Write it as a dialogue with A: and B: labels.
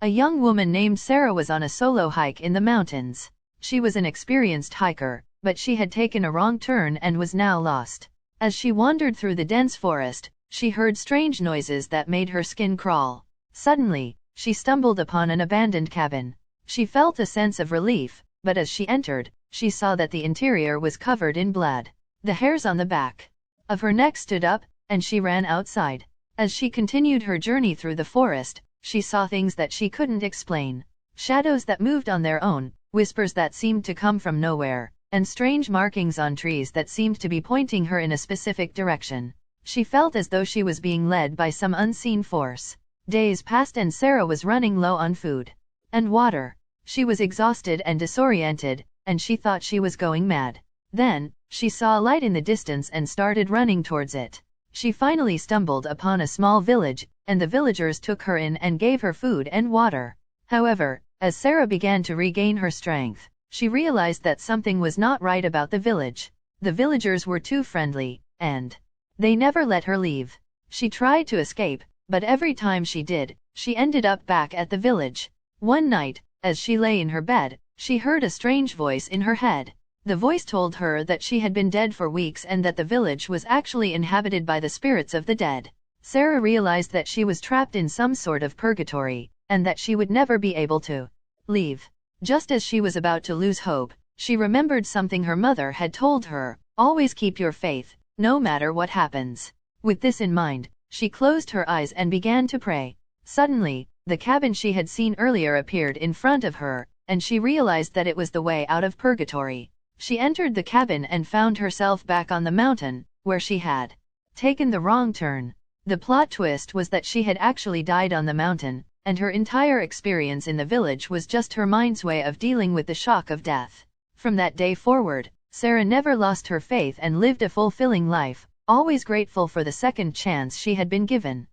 A: A young woman named Sarah was on a solo hike in the mountains. She was an experienced hiker, but she had taken a wrong turn and was now lost. As she wandered through the dense forest, she heard strange noises that made her skin crawl. Suddenly, she stumbled upon an abandoned cabin. She felt a sense of relief, but as she entered, she saw that the interior was covered in blood. The hairs on the back of her neck stood up, and she ran outside. As she continued her journey through the forest, she saw things that she couldn't explain. Shadows that moved on their own, whispers that seemed to come from nowhere, and strange markings on trees that seemed to be pointing her in a specific direction. She felt as though she was being led by some unseen force. Days passed and Sarah was running low on food and water. She was exhausted and disoriented, and she thought she was going mad. Then, she saw a light in the distance and started running towards it. She finally stumbled upon a small village, and the villagers took her in and gave her food and water. However, as Sarah began to regain her strength, she realized that something was not right about the village. The villagers were too friendly, and they never let her leave. She tried to escape, but every time she did, she ended up back at the village. One night, as she lay in her bed, she heard a strange voice in her head. The voice told her that she had been dead for weeks and that the village was actually inhabited by the spirits of the dead. Sarah realized that she was trapped in some sort of purgatory, and that she would never be able to leave. Just as she was about to lose hope, she remembered something her mother had told her: always keep your faith, no matter what happens. With this in mind, she closed her eyes and began to pray. Suddenly, the cabin she had seen earlier appeared in front of her, and she realized that it was the way out of purgatory. She entered the cabin and found herself back on the mountain, where she had taken the wrong turn. The plot twist was that she had actually died on the mountain, and her entire experience in the village was just her mind's way of dealing with the shock of death. From that day forward, Sarah never lost her faith and lived a fulfilling life, always grateful for the second chance she had been given.